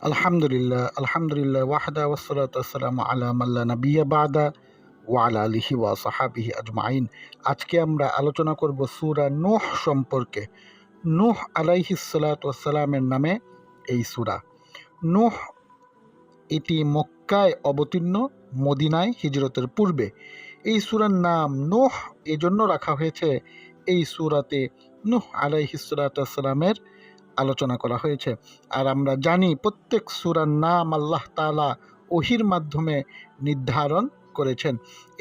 আলহামদুলিল্লাহ ওয়াহদা ওয়াসসালাতু ওয়াসসালামু আলা মান লা নাবিয়্যা বা'দা ওয়া আলা আলিহি ওয়া সাহবিহি আজমাইন। আজকে আমরা আলোচনা করব সূরা নূহ সম্পর্কে। নূহ আলাইহিস সালাতু ওয়াসসালামের নামে এই সূরা। নূহ এটি মক্কায় অবতীর্ণ, মদিনায় হিজরতের পূর্বে। এই সূরার নাম নূহ এজন্য রাখা হয়েছে, এই সূরাতে নূহ আলাইহিস সালাতু ওয়াসসালামের আলোচনা করা হয়েছে। আর আমরা জানি প্রত্যেক সূরার নাম আল্লাহ তাআলা ওহির মাধ্যমে নির্ধারণ করেছেন।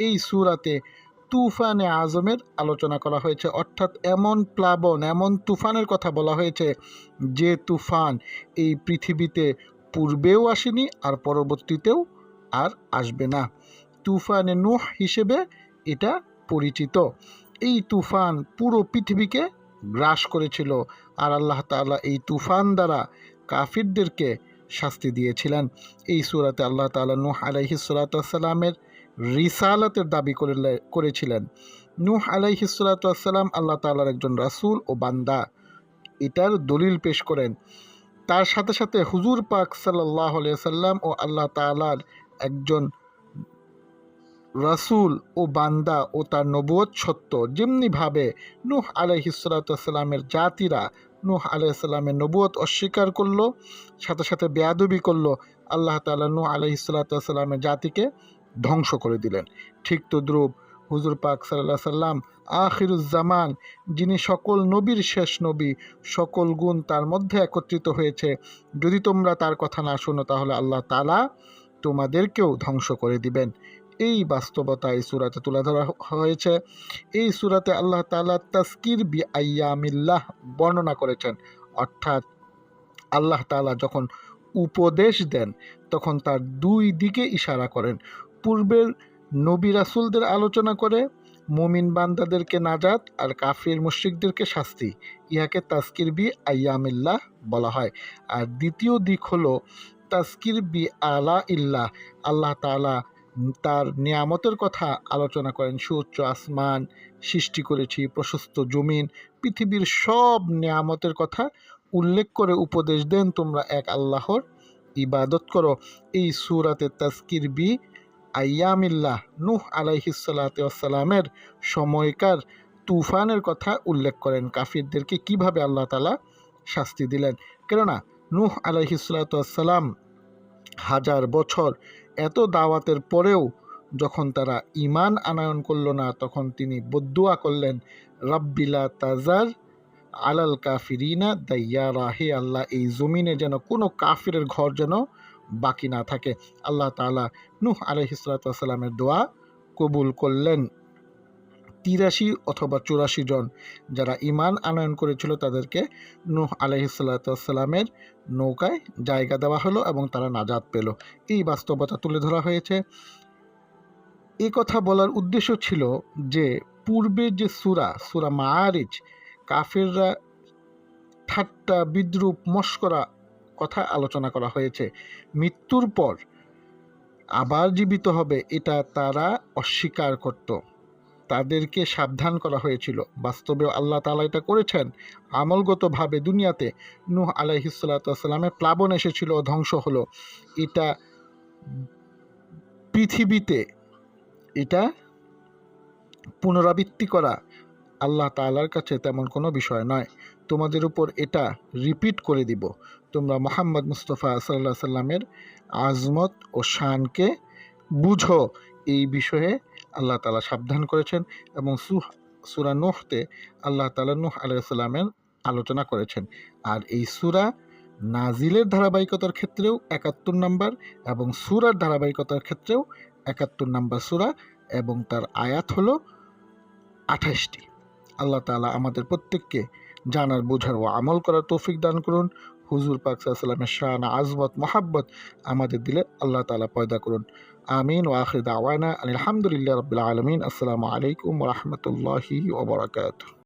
এই সূরাতে তুফানে আজমের আলোচনা করা হয়েছে, অর্থাৎ এমন প্লাবন, এমন তুফানের কথা বলা হয়েছে যে তুফান এই পৃথিবীতে পূর্বেও আসেনি আর পরবর্তীতেও আর আসবে না। তুফানে নূহ হিসেবে এটা পরিচিত। এই তুফান পুরো পৃথিবীকে গ্রাস করেছিল, আর আল্লাহ তাআলা এই তুফান দ্বারা কাফিরদেরকে শাস্তি দিয়েছিলেন। এই সূরাতে আল্লাহ তাআলা নূহ আলাইহিস সালাতু ওয়াসসালামের রিসালাতের দাবি করেছিলেন। নূহ আলাইহিস সালাতু ওয়াসসালাম আল্লাহ তাআলার একজন রাসূল ও বান্দা, এটার দলিল পেশ করেন। তার সাথে সাথে হুজুর পাক সাল্লাল্লাহু আলাইহি সাল্লাম ও আল্লাহ তাআলার একজন রাসূল ও বান্দা ও তার নবুয়ত সত্য। যেমনিভাবে নূহ আলাইহিস সালাতু ওয়াসসালামের জাতিরা নূহ আলাইহিস সালামের নবুয়ত অস্বীকার করলো, সাথে সাথে বেয়াদবি করলো, আল্লাহ তাআলা নূহ আলাইহিস সালাতু ওয়াসসালামের জাতিকে ধ্বংস করে দিলেন। ঠিক তদ্রূপ হুজুর পাক সাল্লাল্লাহু আলাইহি সাল্লাম আখিরুজ্জামান, যিনি সকল নবীর শেষ নবী, সকল গুণ তার মধ্যে একত্রিত হয়েছে, যদি তোমরা তার কথা না শোনো তাহলে আল্লাহ তাআলা তোমাদেরকেও ধ্বংস করে দিবেন। এই বাস্তবতা এই সূরাতে তুলে ধরা হয়েছে। এই সূরাতে আল্লাহ তাআলা তাজকির বি আইয়ামিল্লাহ বর্ণনা করেছেন, অর্থাৎ আল্লাহ তাআলা যখন উপদেশ দেন তখন তার দুই দিকে ইশারা করেন। পূর্বের নবী রাসূলদের আলোচনা করে মুমিন বান্দাদেরকে নাজাত আর কাফির মুশরিকদেরকে শাস্তি, ইহাকে তাজকির বি আইয়ামিল্লাহ বলা হয়। আর দ্বিতীয় দিক হলো তাজকির বি আলা ইল্লাহ, আল্লাহ তাআলা তার নিয়ামতের কথা আলোচনা করেন। সুউচ্চ আসমান সৃষ্টি করেছি, প্রশস্ত জমিন, পৃথিবীর সব নিয়ামতের কথা উল্লেখ করে উপদেশ দেন তোমরা এক আল্লাহর ইবাদত করো। এই সূরাতে তাজকির বি আইয়ামিল্লাহ নূহ আলাইহিস সালাতু ওয়াসসালামের সময়কার তুফানের কথা উল্লেখ করেন, কাফিরদেরকে কিভাবে আল্লাহ তাআলা শাস্তি দিলেন। কেননা নূহ আলাইহিস সালাতু ওয়াসসালাম হাজার বছর এত দাওয়াতের পরেও যখন তারা ঈমান আনয়ন করল না, তখন তিনি বদদুয়া করলেন, রাব্বিলা তাজার আলাল কাফিরিনা দাইয়ারা, হে আল্লাহ এই জমিনে যেন কোনো কাফিরের ঘর যেন বাকি না থাকে। আল্লাহ তাআলা নূহ আলাইহিস সালাতু ওয়াসসালামের দোয়া কবুল করলেন। ৮৩ অথবা ৮৪ জন যারা ঈমান আনয়ন করেছিল তাদেরকে নূহ আলাইহিস সালাতু ওয়াসসালামের নৌকায় জায়গা দেওয়া হলো এবং তারা নাজাত পেল। এই বাস্তবতা তুলে ধরা হয়েছে। এই কথা বলার উদ্দেশ্য ছিল যে পূর্বের যে সূরা মাআরিজ, কাফেররা ঠাট্টা, বিদ্রূপ, মশকরা কথা আলোচনা করা হয়েছে। মৃত্যুর পর আবার জীবিত হবে এটা তারা অস্বীকার করত, তাদেরকে সাবধান করা হয়েছিল। বাস্তবেও আল্লাহ তাআলা এটা করেছেন। আমলগতভাবে দুনিয়াতে নূহ আলাইহিস সালাতু ওয়াসসালামের প্লাবন এসেছিল, ধ্বংস হলো। এটা পৃথিবীতে এটা পুনরাবৃত্তি করা আল্লাহ তাআলার কাছে তেমন কোনো বিষয় নয়। তোমাদের উপর এটা রিপিট করে দিব। তোমরা মুহাম্মদ মুস্তাফা সাল্লাল্লাহু আলাইহি সাল্লামের আজমত ও শানকে বুঝো, এই বিষয়ে আল্লাহ তাআলা সাবধান করেছেন। এবং সূরা নূহতে আল্লাহ তাআলা নূহ আলাইহিস সালামের আলোচনা করেছেন। আর এই সূরা নাজিলের ধারাবাহিকতার ক্ষেত্রেও ৭১ নম্বর এবং সূরার ধারাবাহিকতার ক্ষেত্রেও ৭১ নম্বর সূরা, এবং তার আয়াত হলো ২৮টি। আল্লাহ তাআলা আমাদের প্রত্যেককে জানার, বোঝার ও আমল করার তৌফিক দান করুন। হুজুর পাক সাল্লাল্লাহু আলাইহি ওয়াসাল্লামের শান, আজমত, মহাব্বত আমাদের দিলে আল্লাহ তাআলা পয়দা করুন। আমিন। ওয়া আখির দাওয়ানা আলহামদুলিল্লাহি রাব্বিল আলামিন। আসসালামু আলাইকুম ওয়া রাহমাতুল্লাহি ওয়া বারাকাতুহু।